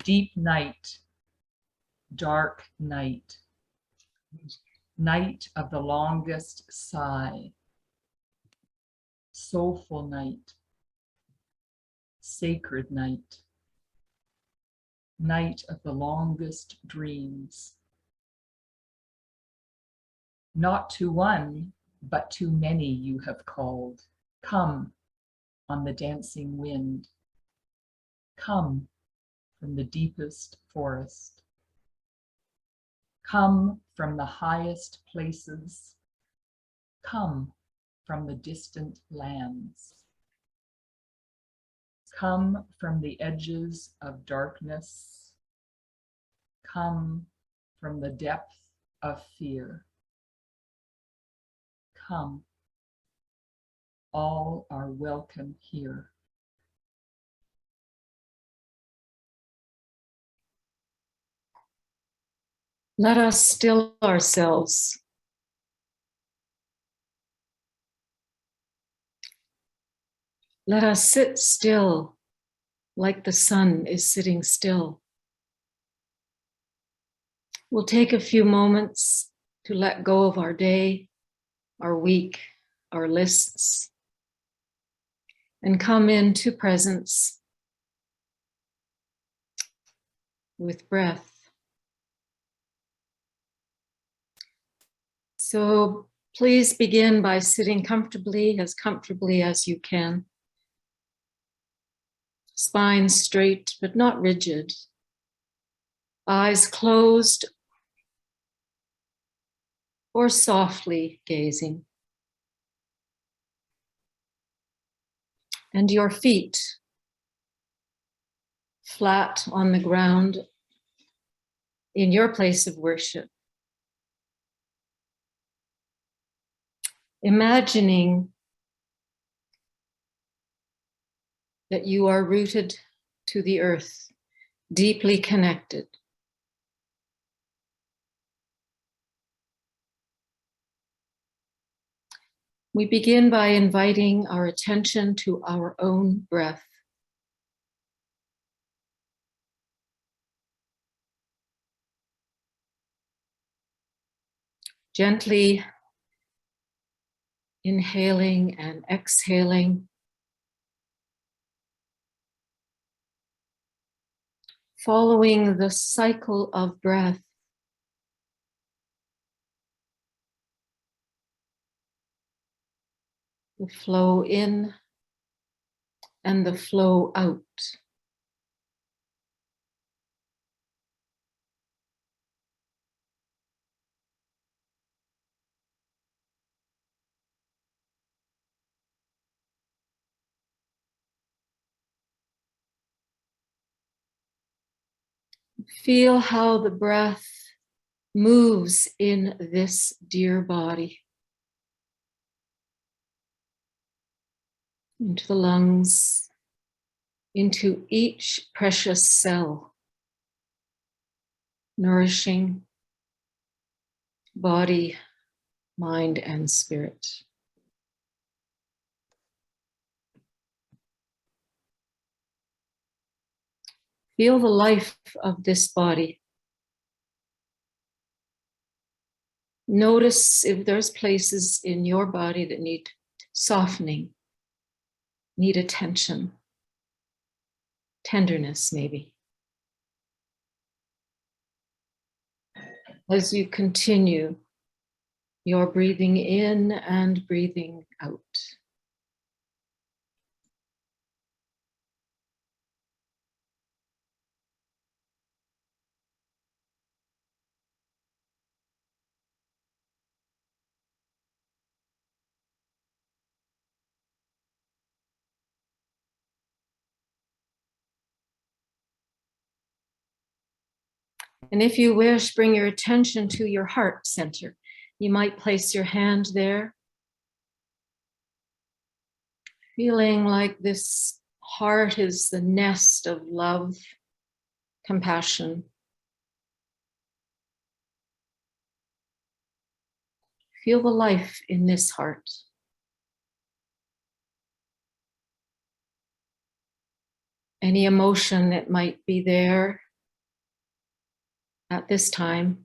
Deep night, dark night, night of the longest sigh, soulful night, sacred night, night of the longest dreams. Not to one, but to many you have called. Come on the dancing wind. Come from the deepest forest. Come from the highest places. Come from the distant lands. Come from the edges of darkness. Come from the depth of fear. Come, all are welcome here. Let us still ourselves. Let us sit still like the sun is sitting still. We'll take a few moments to let go of our day, our week, our lists, and come into presence with breath. So please begin by sitting comfortably as you can. Spine straight, but not rigid. Eyes closed or softly gazing. And your feet flat on the ground in your place of worship. Imagining that you are rooted to the earth, deeply connected. We begin by inviting our attention to our own breath. Gently inhaling and exhaling. Following the cycle of breath. The flow in and the flow out. Feel how the breath moves in this dear body. Into the lungs, into each precious cell, nourishing body, mind, and spirit. Feel the life of this body. Notice if there's places in your body that need softening, need attention, tenderness maybe. As you continue your breathing in and breathing out. And if you wish, bring your attention to your heart center. You might place your hand there, feeling like this heart is the nest of love, compassion. Feel the life in this heart. Any emotion that might be there, at this time,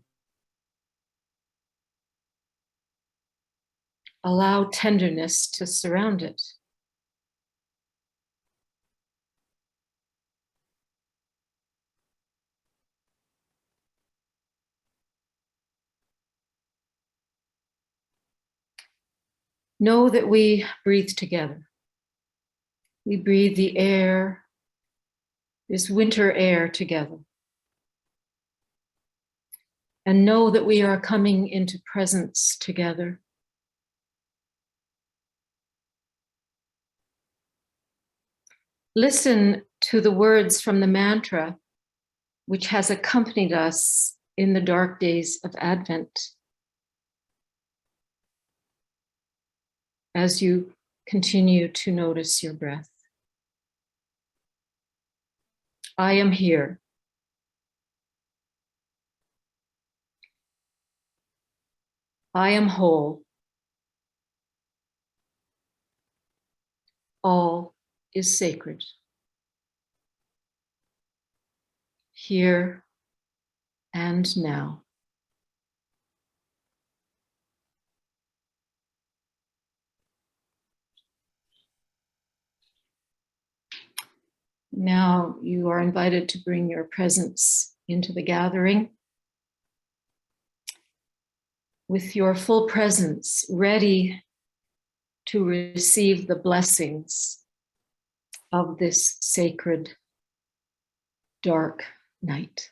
allow tenderness to surround it. Know that we breathe together. We breathe the air, this winter air together. And know that we are coming into presence together. Listen to the words from the mantra which has accompanied us in the dark days of Advent. As you continue to notice your breath. I am here. I am whole. All is sacred. Here and now. Now you are invited to bring your presence into the gathering with your full presence, ready to receive the blessings of this sacred dark night.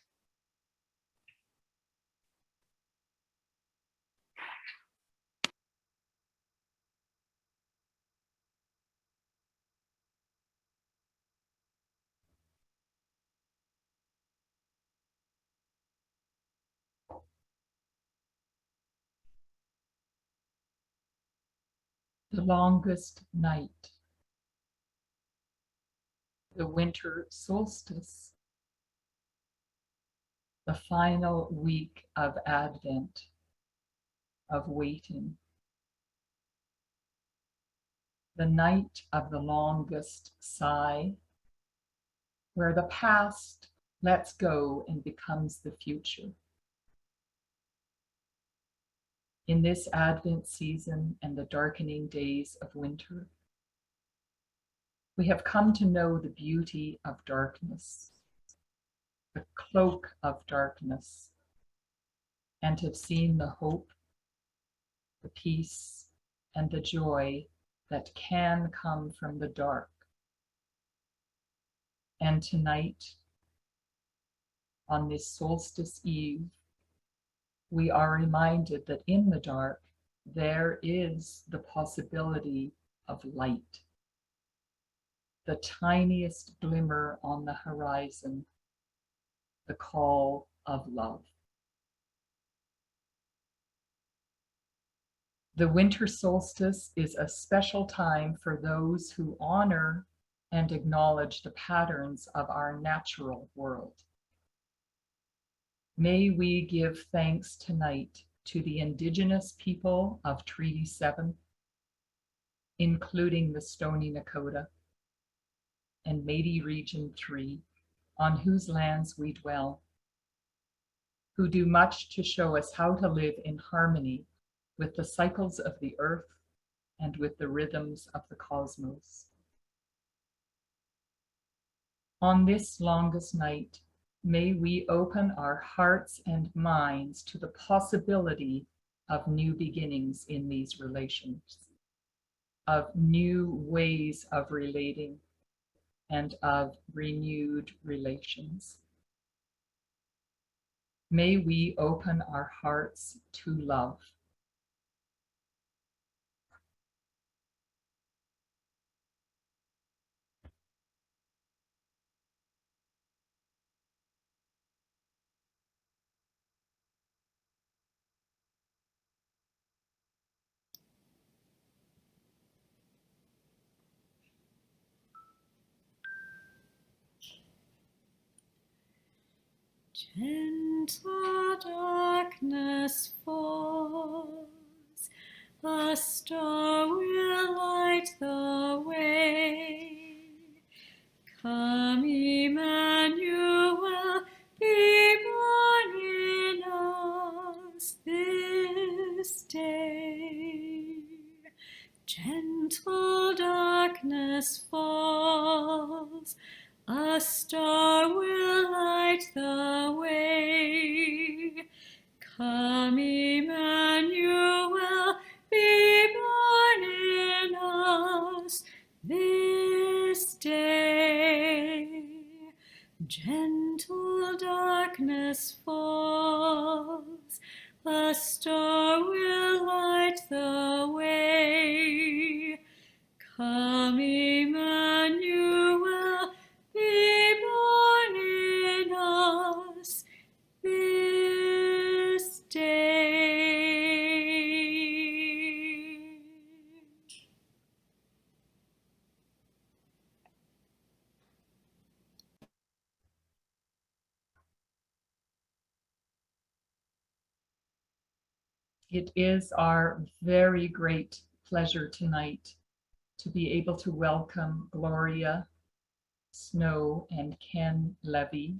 The longest night, the winter solstice, the final week of Advent, of waiting, the night of the longest sigh, where the past lets go and becomes the future. In this Advent season and the darkening days of winter, we have come to know the beauty of darkness, the cloak of darkness, and have seen the hope, the peace, and the joy that can come from the dark. And tonight, on this solstice eve, we are reminded that in the dark, there is the possibility of light. The tiniest glimmer on the horizon, the call of love. The winter solstice is a special time for those who honor and acknowledge the patterns of our natural world. May we give thanks tonight to the Indigenous people of Treaty 7, including the Stoney Nakoda and Métis Region 3, on whose lands we dwell, who do much to show us how to live in harmony with the cycles of the earth and with the rhythms of the cosmos. On this longest night, may we open our hearts and minds to the possibility of new beginnings in these relations, of new ways of relating, and of renewed relations. May we open our hearts to love. Gentle darkness falls, a star will light the way. Come, Emmanuel, be born Gentle darkness falls, a star will light the way. Come, Emmanuel, be born in us this day. Gentle darkness falls, a star will light the way. Come, Emmanuel, be born in us this day. It is our very great pleasure tonight to be able to welcome Gloria, Snow, and Ken LeVae.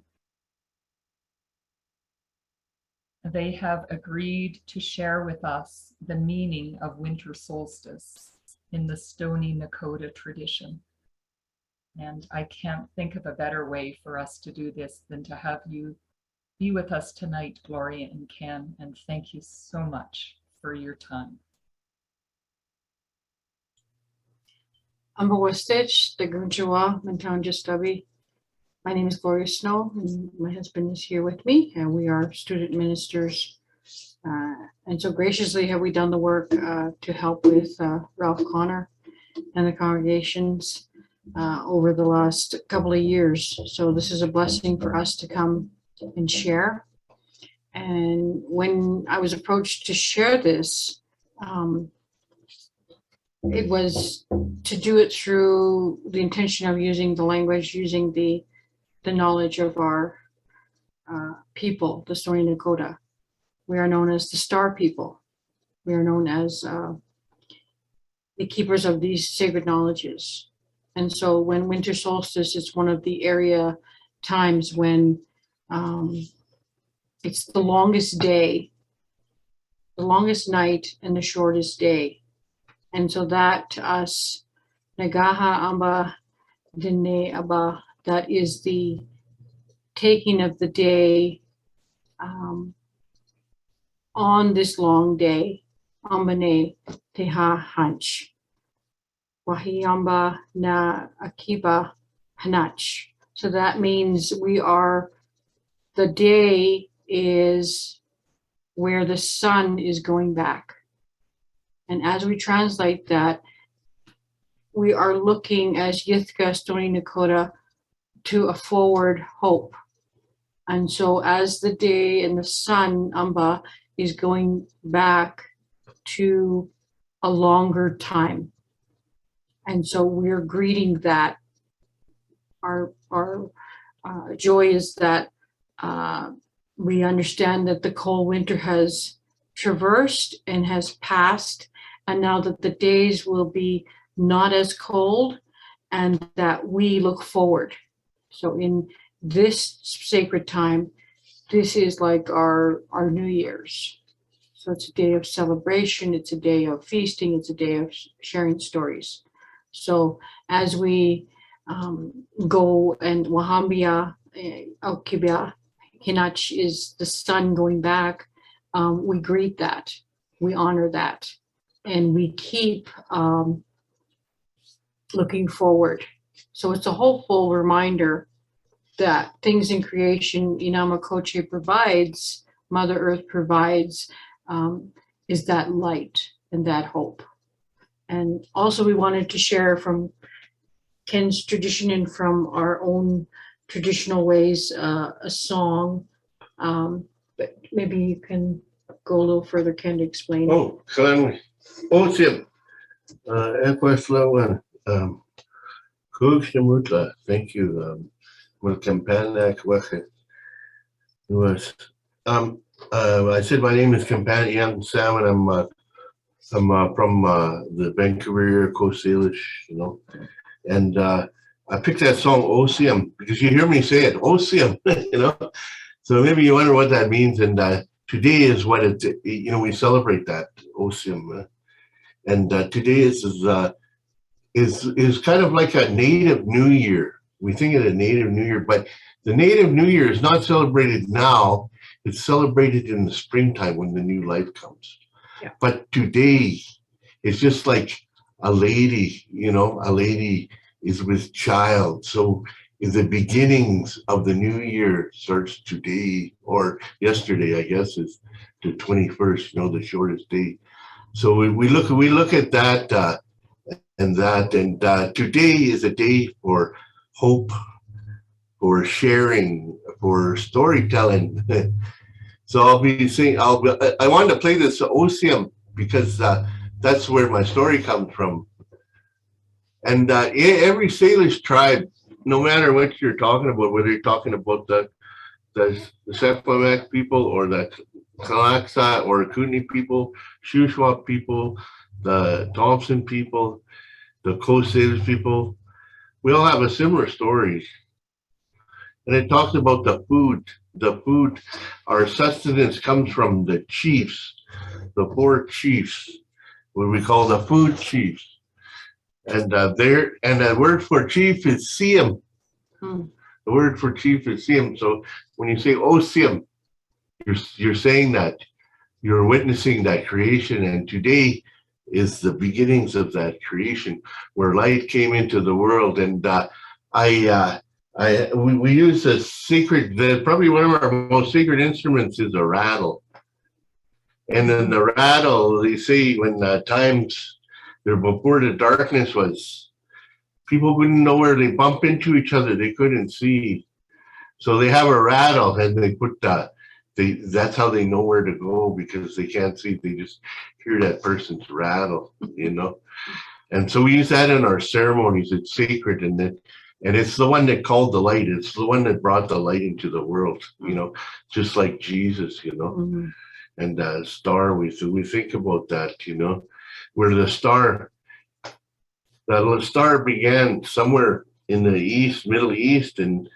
They have agreed to share with us the meaning of winter solstice in the Stoney Nakoda tradition. And I can't think of a better way for us to do this than to have you be with us tonight, Gloria and Ken, and thank you so much for your time. Ambawastich, the Gunjawa, Mentown Jistabi. My name is Gloria Snow, and my husband is here with me, and we are student ministers. And so graciously have we done the work to help with Ralph Connor and the congregations over the last couple of years. So this is a blessing for us to come and share. And when I was approached to share this, it was to do it through the intention of using the language, using the knowledge of our people, the Stoney Nakoda. We are known as the Star People. We are known as the keepers of these sacred knowledges. And so when winter solstice is one of the area times when it's the longest day, the longest night, and the shortest day. And so that to us, Nagaha Amba Dine Abba, that is the taking of the day on this long day. Ambane Teha Hanch. Wahiamba Na Akiba Hanach. So that means the day is where the sun is going back. And as we translate that, we are looking as Yithka Stoney Nakoda to a forward hope. And so as the day and the sun, Amba, is going back to a longer time. And so we're greeting that. Our joy is that we understand that the cold winter has traversed and has passed, and now that the days will be not as cold, and that we look forward. So in this sacred time, this is like our New Year's. So it's a day of celebration, it's a day of feasting, it's a day of sharing stories. So as we go and Wahambia, Aukibia, Hinach is the sun going back, we greet that, we honor that, and we keep looking forward. So it's a hopeful reminder that things in creation Inama Koche provides, Mother Earth provides, is that light and that hope. And also we wanted to share from Ken's tradition and from our own traditional ways, a song, but maybe you can go a little further, Ken, to explain. Oh, certainly. Awesome. Equeslow and Kukshamutla. Thank you. Welcome, Panak. I said my name is Kampan Sam, and I'm from the Vancouver area, Coast Salish, and I picked that song Osium because you hear me say it, Osium, So maybe you wonder what that means, and today is what we celebrate that Osium, And today is kind of like a native New Year. We think of the native New Year, but the native New Year is not celebrated now. It's celebrated in the springtime when the new life comes. Yeah. But today, it's just like a lady, a lady is with child. So the beginnings of the new year starts today, or yesterday, I guess, is the 21st, the shortest day. So we look at that and today is a day for hope, for sharing, for storytelling. So I'll be saying, I wanted to play this Oseam because that's where my story comes from. And every Salish tribe, no matter what you're talking about, whether you're talking about the Sephardic people or the Kalaksa or Kootenai people, Shuswap people, the Thompson people, the Coast Salish people, we all have a similar story. And it talks about the food. The food, our sustenance comes from the chiefs, the 4 chiefs, what we call the food chiefs. And the word for chief is Siam. The word for chief is Siam. So when you say Oseam, you're saying that you're witnessing that creation. And today is the beginnings of that creation, where light came into the world. And we use a sacred. Probably one of our most sacred instruments is a rattle. And then the rattle, they say, when times there before the darkness was, people wouldn't know where they bump into each other. They couldn't see. So they have a rattle, and they put that's how they know where to go, because they can't see. They just hear that person's rattle, And so we use that in our ceremonies. It's sacred, and it's the one that called the light. It's the one that brought the light into the world, just like Jesus, Mm-hmm. And star, we think about that, where the star began somewhere in the Middle East, and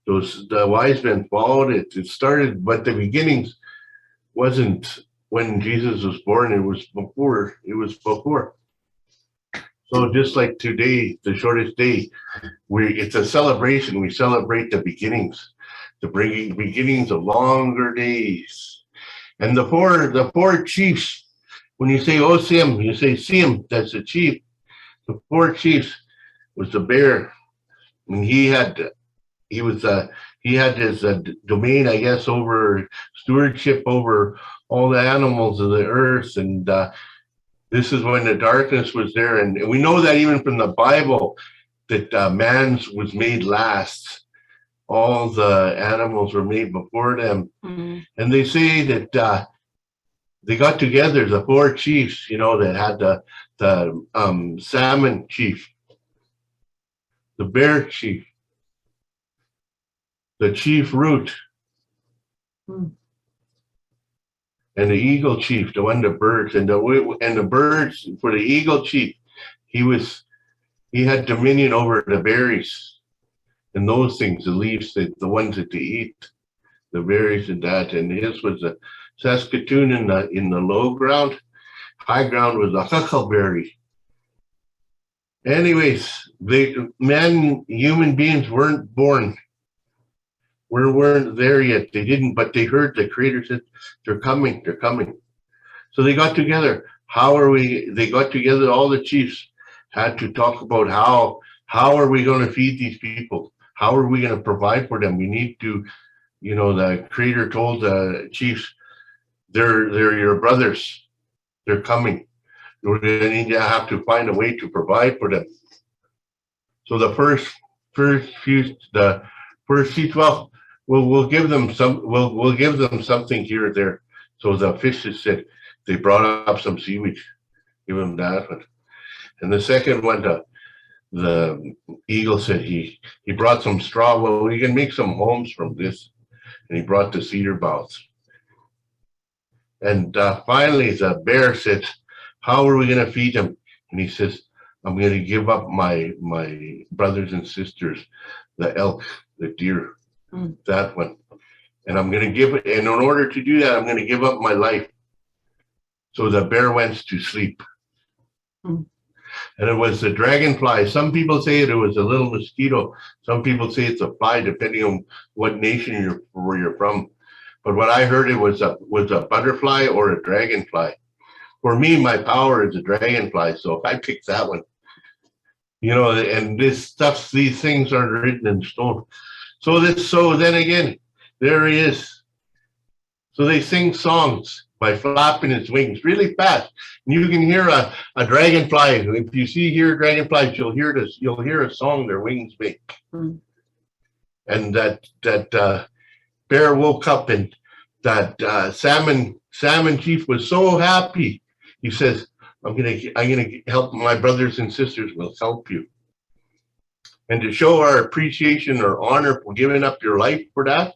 the wise men followed it. It started, but the beginnings wasn't when Jesus was born. It was before. So just like today, the shortest day, it's a celebration. We celebrate the beginnings, the beginnings of longer days. And the four chiefs, when you say Oseam, you say Siam, that's the chief. The 4 chiefs was the bear, and he had his domain, I guess, over stewardship over all the animals of the earth. And this is when the darkness was there. And we know that even from the Bible, that man's was made last. All the animals were made before them. Mm-hmm. And they say that they got together, the 4 chiefs, that had the salmon chief, the bear chief, the chief root, and the eagle chief, the one, the birds, and the birds. For the eagle chief, he had dominion over the berries and those things, the leaves, the ones that they eat, the berries and that. And his was the Saskatoon in the low ground. High ground was the huckleberry. Anyways, human beings weren't born. We weren't there yet. They didn't, but they heard the Creator said, they're coming. So they got together. They got together, all the chiefs had to talk about how are we going to feed these people? How are we going to provide for them? We need to, the Creator told the chiefs, they're your brothers. They're coming. We're going to need to have to find a way to provide for them. So the first few, well, we'll give them we'll give them something here or there. So the fishes said, they brought up some seaweed, give them that one. And the second one, the eagle said he brought some straw. Well, we can make some homes from this. And he brought the cedar boughs. And finally, the bear said, how are we going to feed them? And he says, I'm going to give up my brothers and sisters, the elk, the deer, that one. And I'm going to give it. And in order to do that, I'm going to give up my life. So the bear went to sleep. Hmm. And it was the dragonfly. Some people say it was a little mosquito. Some people say it's a fly, depending on what nation where you're from. But what I heard, it was a butterfly or a dragonfly. For me, my power is a dragonfly. So if I pick that one, you know, and these things aren't written in stone. So then again, there he is. So they sing songs by flapping its wings really fast. And you can hear a dragonfly. If you hear dragonflies, you'll hear a song their wings make. Mm. And that bear woke up, and that salmon chief was so happy. He says, I'm gonna help my brothers and sisters will help you. And to show our appreciation or honor for giving up your life for that,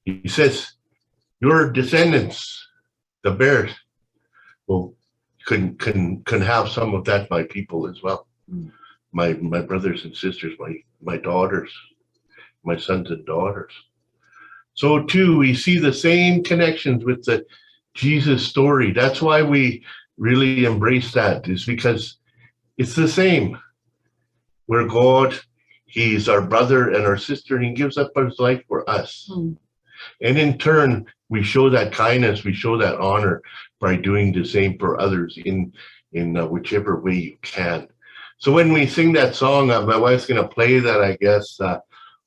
he says, your descendants, the bears, will can have some of that, my people as well. Mm. My brothers and sisters, my daughters, my sons and daughters. So too, we see the same connections with the Jesus story. That's why we really embrace that, is because it's the same. We're God, he's our brother and our sister, and he gives up his life for us. Mm. And in turn, we show that kindness, we show that honor by doing the same for others in whichever way you can. So when we sing that song, my wife's going to play that, I guess,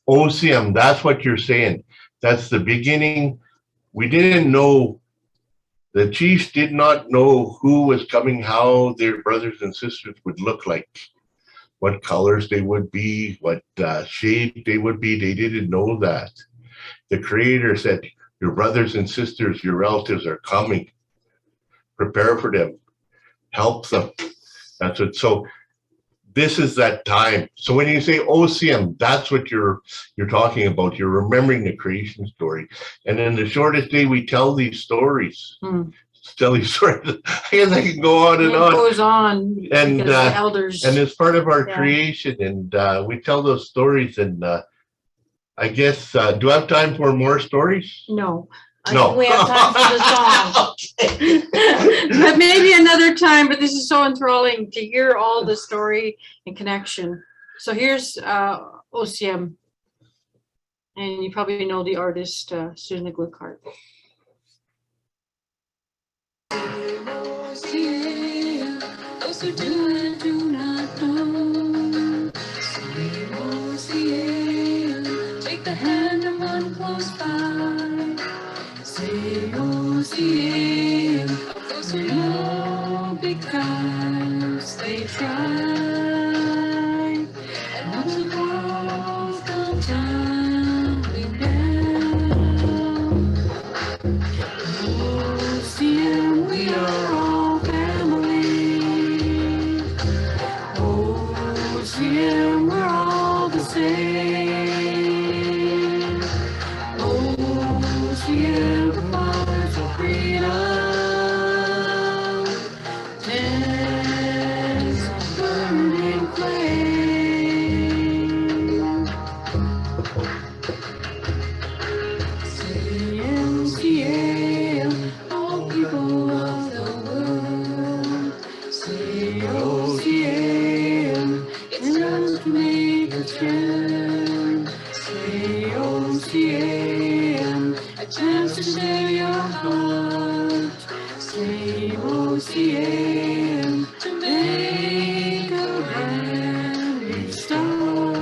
Ocean, that's what you're saying. That's the beginning. We didn't know, the chiefs did not know who was coming, how their brothers and sisters would look like, what colors they would be, what shade they would be. They didn't know that. The Creator said, your brothers and sisters, your relatives are coming. Prepare for them. Help them. That's what. So this is that time. So when you say Ocean, that's what you're talking about. You're remembering the creation story. And in the shortest day, we tell these stories. Mm. Tell these stories. I guess I can go on and It on. goes on And because the elders. and it's part of our Yeah. creation. And we tell those stories. And I guess, do I have time for more stories? No. I No. think we have time for the song. But maybe another time, but this is so enthralling to hear all the story and connection. So here's Ocean. And you probably know the artist, Susan Gluckhart. Those who do and do not know. Take the hand of one close by. Say, Ocean, of those who know because they try. And watch the walls come tumbling down. Ocean, we are all family. Ocean, we're all the same. Ocean, the fathers of freedom. Dance, burning flame. Say, all people of the world. Say, Ocean, it's time to make a chant. Say, Ocean, a chance to share your heart. Say, Ocean, to make a brand new start.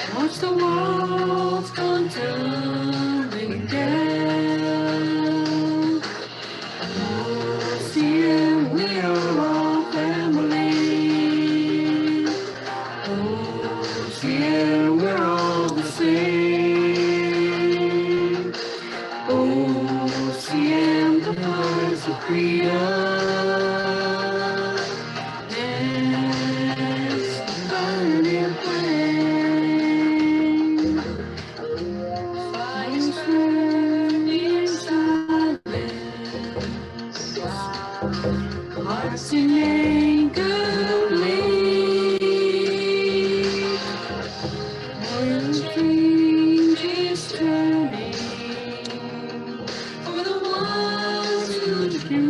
And watch the walls come tumbling down. Ocean, we are all family. Ocean, we're all the same. Ocean, the colors of freedom. Dance, burning flame. Fires burning silence. Hearts in anger bleed. Oil change is turning for the ones who do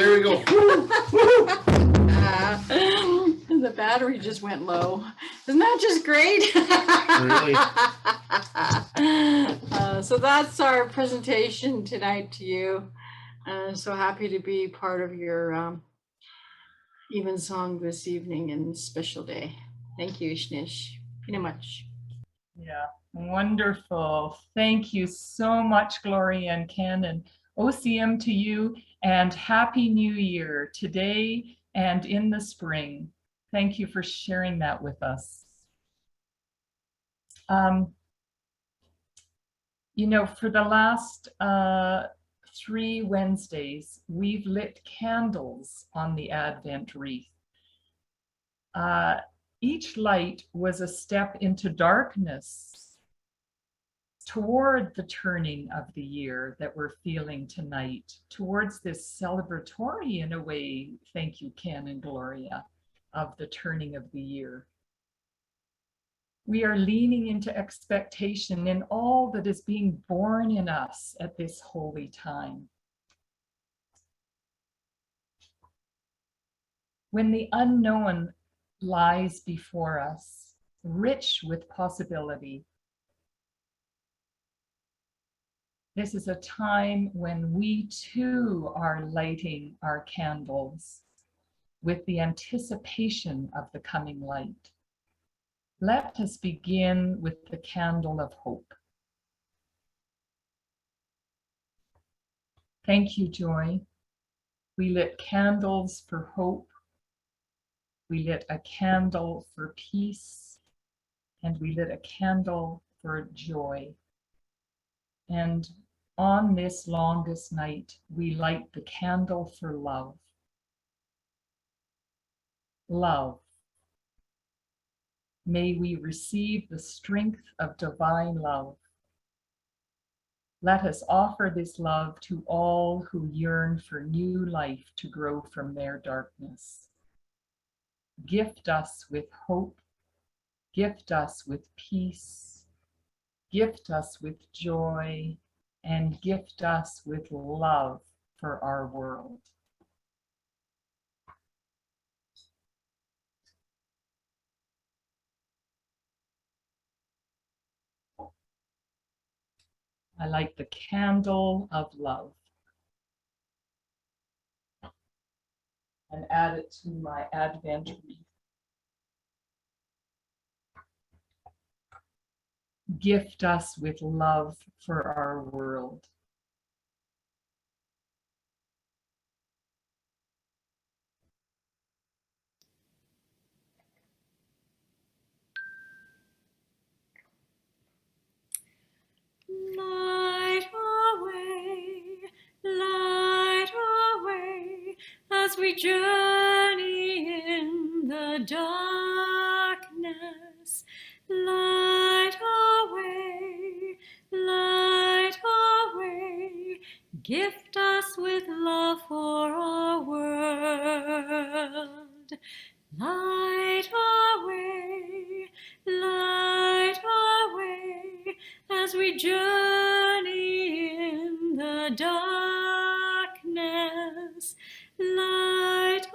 there we go. Woo, woo. The battery just went low. Isn't that just great? Really? So that's our presentation tonight to you. So happy to be part of your Evensong this evening and special day. Thank you, Shnish. Very much. Yeah, wonderful. Thank you so much, Gloria and Ken, and OCM to you, and Happy New Year today and in the spring. Thank you for sharing that with us. You know, for the last 3 Wednesdays, we've lit candles on the Advent wreath. Each light was a step into darkness toward the turning of the year that we're feeling tonight, towards this celebratory, in a way, thank you, Ken and Gloria, of the turning of the year. We are leaning into expectation in all that is being born in us at this holy time. When the unknown lies before us, rich with possibility, this is a time when we too are lighting our candles with the anticipation of the coming light. Let us begin with the candle of hope. Thank you, Joy. We lit candles for hope. We lit a candle for peace. And we lit a candle for joy. And on this longest night, we light the candle for love. Love. May we receive the strength of divine love. Let us offer this love to all who yearn for new life to grow from their darkness. Gift us with hope. Gift us with peace. Gift us with joy. And gift us with love for our world. I light the candle of love and add it to my Advent wreath. Gift us with love for our world. Light away, as we journey in the darkness. Light away, gift us with love for our world. Light away, as we journey in the darkness. Light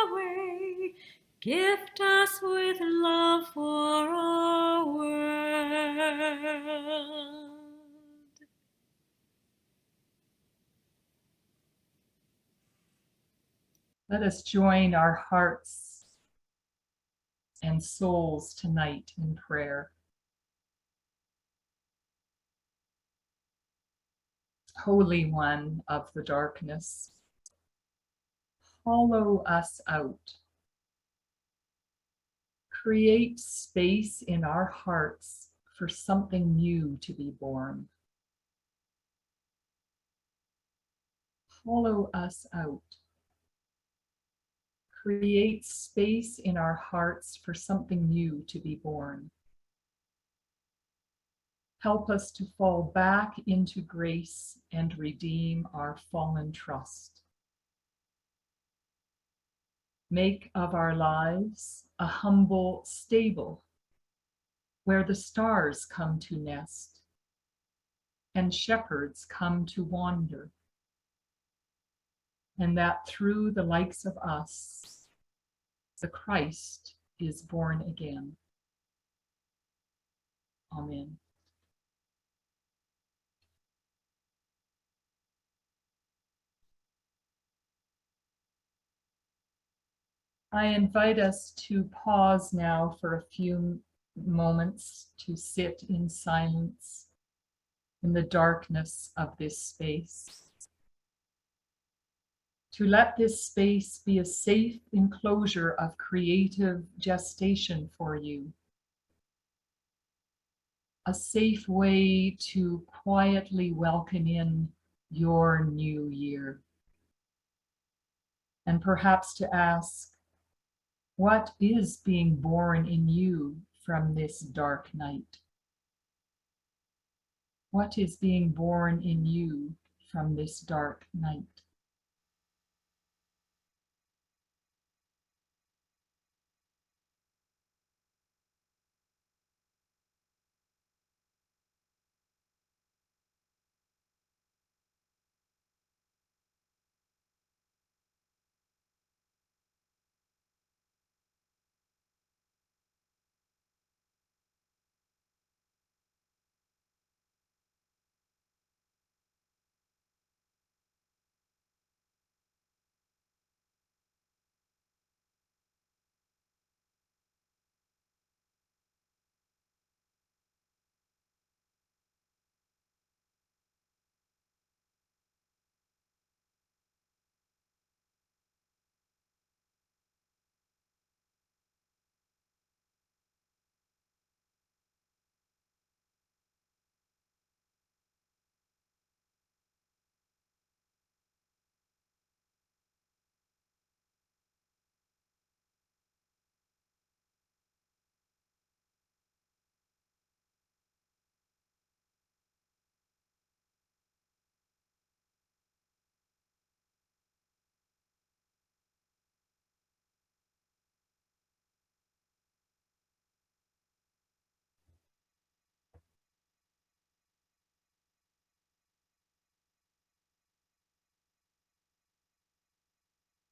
away, gift us with love for our world. Let us join our hearts and souls tonight in prayer. Holy One of the darkness, hollow us out. Create space in our hearts for something new to be born. Hollow us out. Create space in our hearts for something new to be born. Help us to fall back into grace and redeem our fallen trust. Make of our lives a humble stable where the stars come to nest. and shepherds come to wander, and that through the likes of us, the Christ is born again. Amen. I invite us to pause now for a few moments to sit in silence in the darkness of this space. To let this space be a safe enclosure of creative gestation for you. A safe way to quietly welcome in your new year. And perhaps to ask, what is being born in you from this dark night? What is being born in you from this dark night?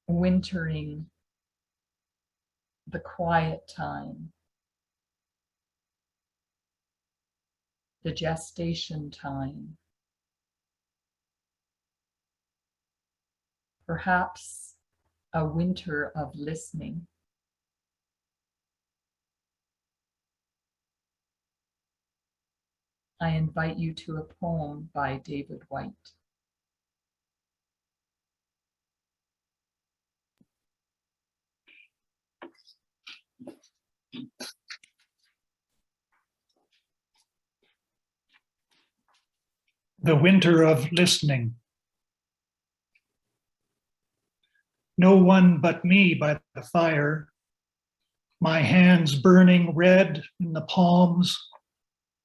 Wintering, the quiet time, the gestation time, perhaps a winter of listening. I invite you to a poem by David White. The winter of listening. No one but me by the fire, my hands burning red in the palms,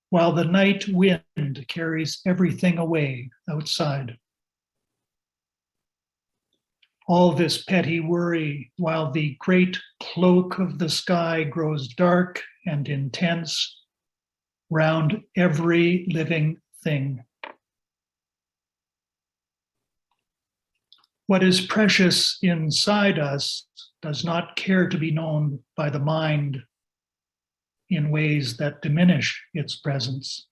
while the night wind carries everything away outside. All this petty worry while the great cloak of the sky grows dark and intense round every living thing. What is precious inside us does not care to be known by the mind in ways that diminish its presence.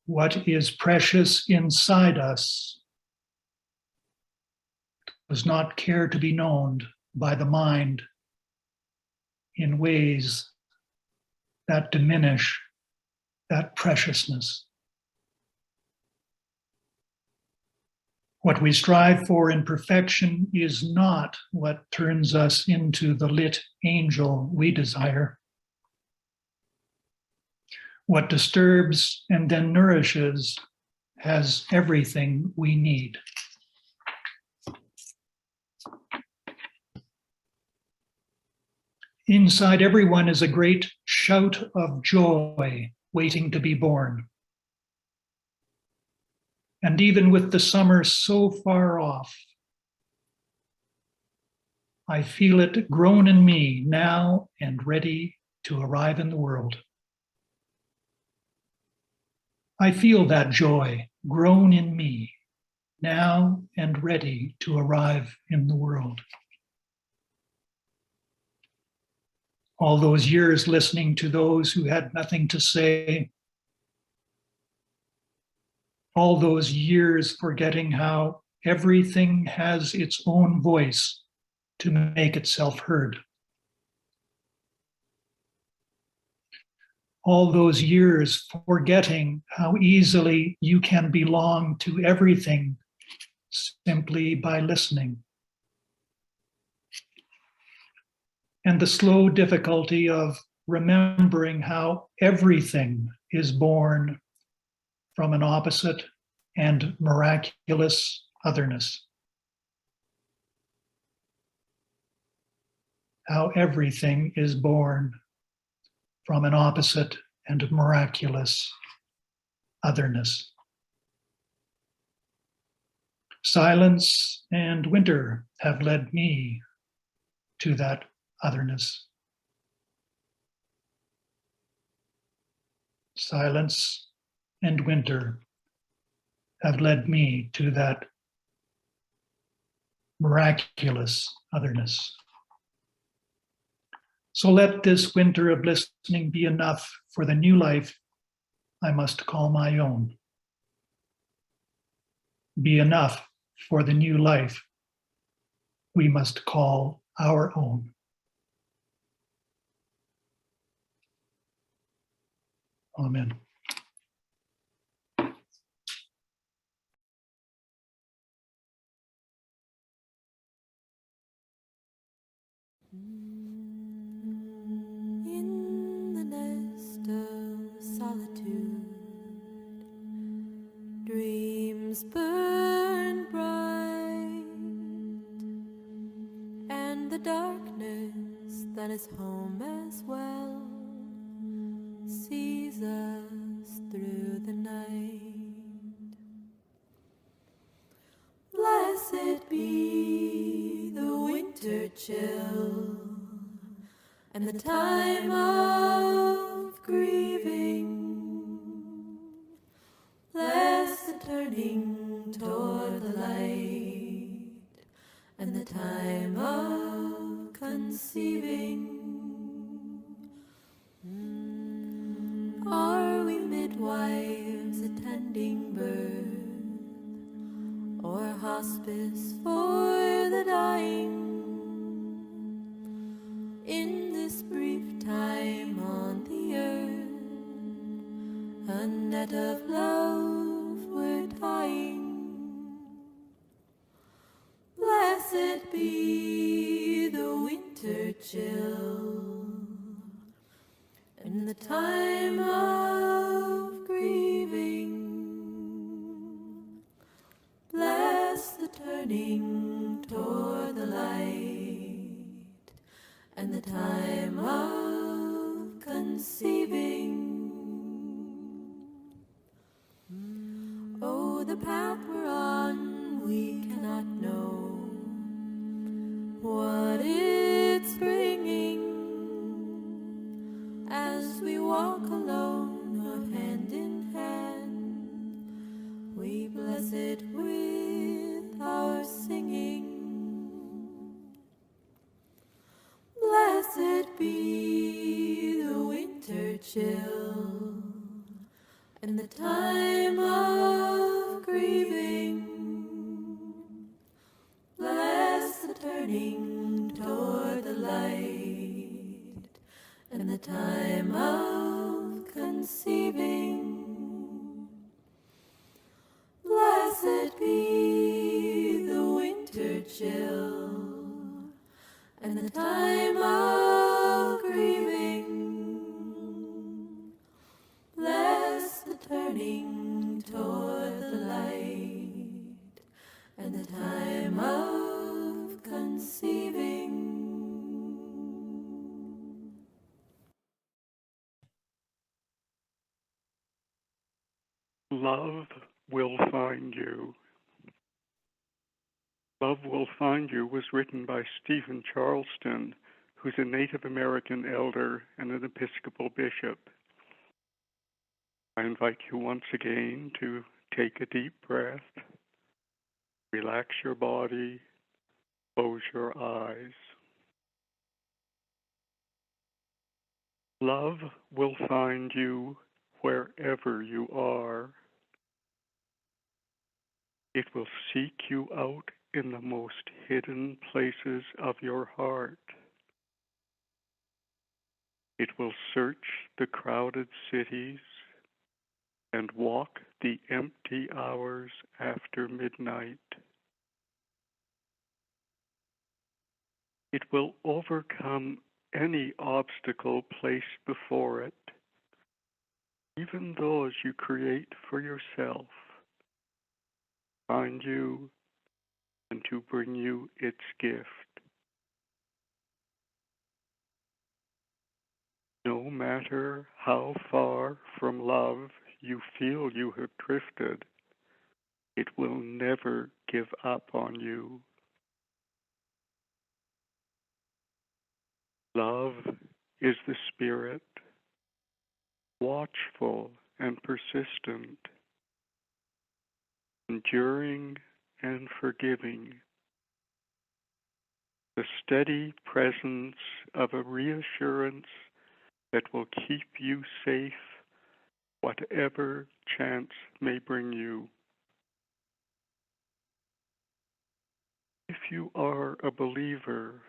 What is precious inside us does not care to be known by the mind in ways that diminish that preciousness. What we strive for in perfection is not what turns us into the lit angel we desire. What disturbs and then nourishes has everything we need. Inside everyone is a great shout of joy waiting to be born. And even with the summer so far off, I feel it grown in me now and ready to arrive in the world. I feel that joy grown in me, now and ready to arrive in the world. All those years listening to those who had nothing to say, all those years forgetting how everything has its own voice to make itself heard. All those years forgetting how easily you can belong to everything simply by listening. And the slow difficulty of remembering how everything is born from an opposite and miraculous otherness. How everything is born from an opposite and miraculous otherness. Silence and winter have led me to that otherness. Silence and winter have led me to that miraculous otherness. So let this winter of listening be enough for the new life I must call my own. Be enough for the new life we must call our own. Amen. In the nest of solitude, dreams burn bright, and the darkness that is home as well sees us through the night. Blessed be the winter chill and the time of grieving. Bless the turning toward the light and the time of conceiving. Are we midwives attending birth, or hospice for the dying? In this brief time on the earth, a net of love we're tying. Blessed be the winter chill and the time of grieving. Bless the turning toward the light and the time of conceiving. Oh, the path we're on, we cannot know what it's bringing. As we walk alone or hand in hand, we bless it with our singing. Blessed be the winter chill and the time of grieving. Bless the turning toward the light and the time of conceiving. Blessed be the winter chill and the time of grieving. Bless the turning toward the light and the time of conceiving. Love Will Find You. Love Will Find You was written by Stephen Charleston, who's a Native American elder and an Episcopal bishop. I invite you once again to take a deep breath, relax your body, close your eyes. Love will find you wherever you are. It will seek you out in the most hidden places of your heart. It will search the crowded cities and walk the empty hours after midnight. It will overcome any obstacle placed before it, even those you create for yourself, find you and to bring you its gift. No matter how far from love you feel you have drifted, it will never give up on you. Love is the spirit, watchful and persistent, enduring and forgiving, the steady presence of a reassurance that will keep you safe, whatever chance may bring you. If you are a believer,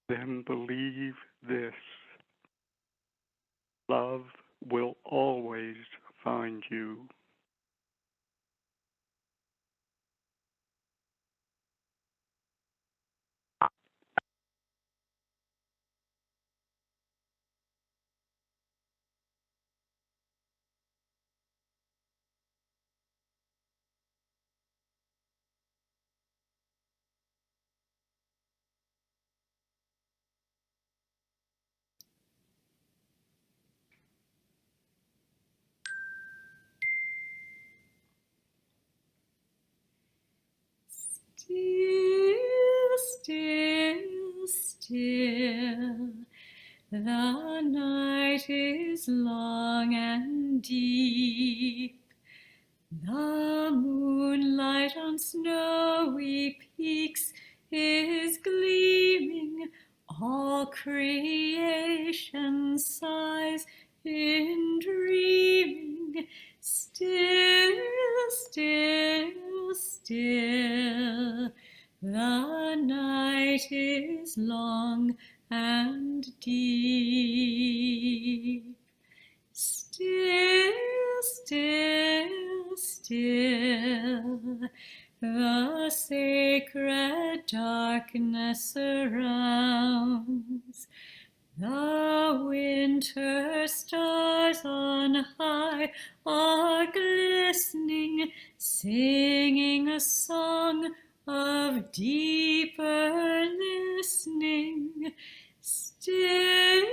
then believe this: love will always find you. Still, still, still, the night is long and deep. The moonlight on snowy peaks is gleaming. All creation sighs in dreaming. Still, still, still, the night is long and deep. Still, still, still, the sacred darkness surrounds. The winter stars on high are glistening, singing a song of deeper listening. Still,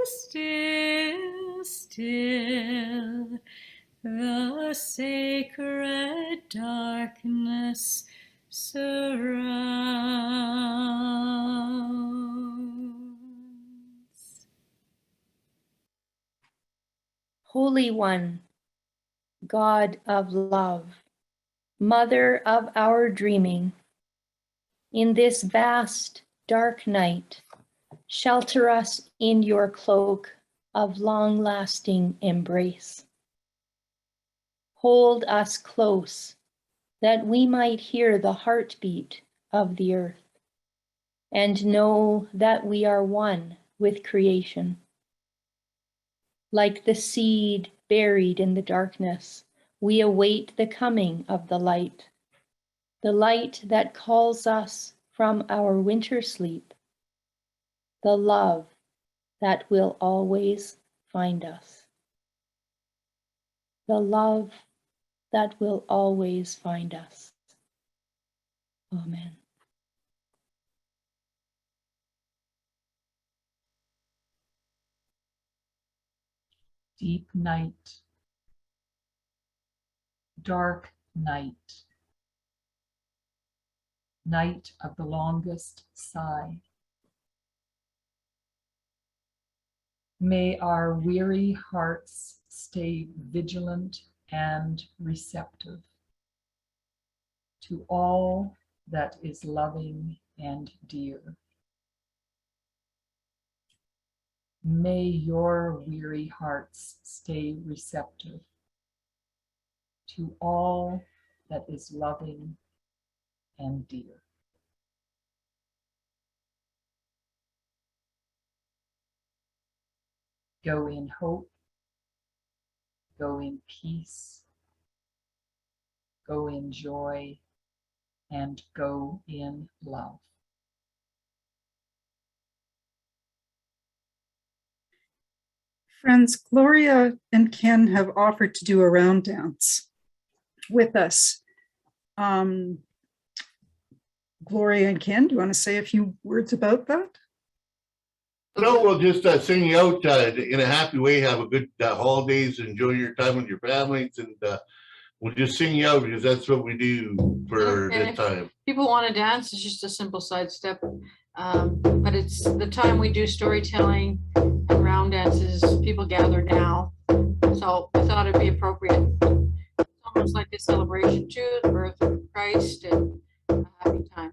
still, still, the sacred darkness surrounds. Holy One, God of love, Mother of our dreaming, in this vast, dark night, shelter us in your cloak of long-lasting embrace. Hold us close, that we might hear the heartbeat of the earth, and know that we are one with creation. Like the seed buried in the darkness, we await the coming of the light that calls us from our winter sleep, the love that will always find us. The love that will always find us. Amen. Deep night, dark night, night of the longest sigh. May our weary hearts stay vigilant and receptive to all that is loving and dear. May your weary hearts stay receptive to all that is loving and dear. Go in hope, go in peace, go in joy, and go in love. Friends, Gloria and Ken have offered to do a round dance with us. Gloria and Ken, do you want to say a few words about that? No, we'll just sing you out in a happy way. Have a good holidays. Enjoy your time with your families, and we'll just sing you out because that's what we do for this time. People want to dance, it's just a simple sidestep. But it's the time we do storytelling and round dances, people gather now. So I thought it'd be appropriate. It's almost like a celebration too, the birth of Christ and a happy time.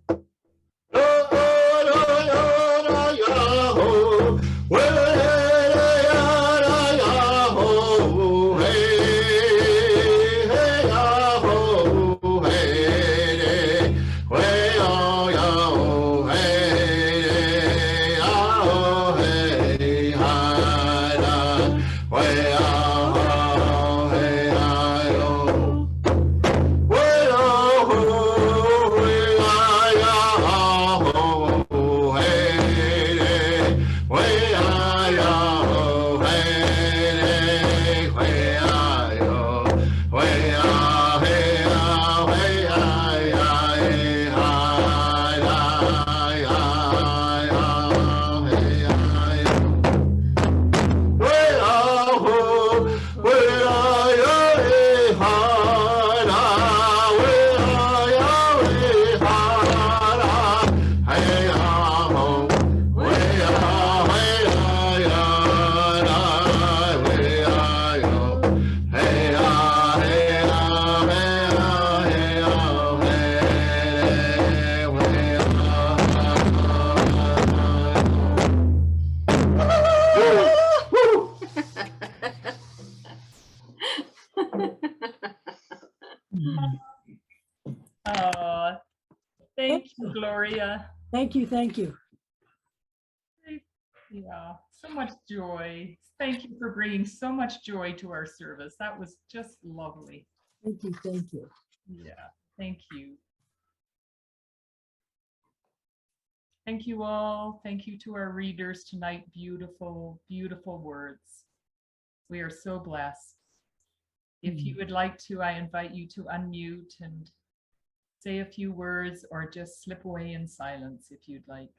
Thank you, Gloria. Thank you, thank you. Yeah, so much joy. Thank you for bringing so much joy to our service. That was just lovely. Thank you, thank you. Yeah, thank you. Thank you all. Thank you to our readers tonight. Beautiful, beautiful words. We are so blessed. If you would like to, I invite you to unmute and say a few words or just slip away in silence if you'd like.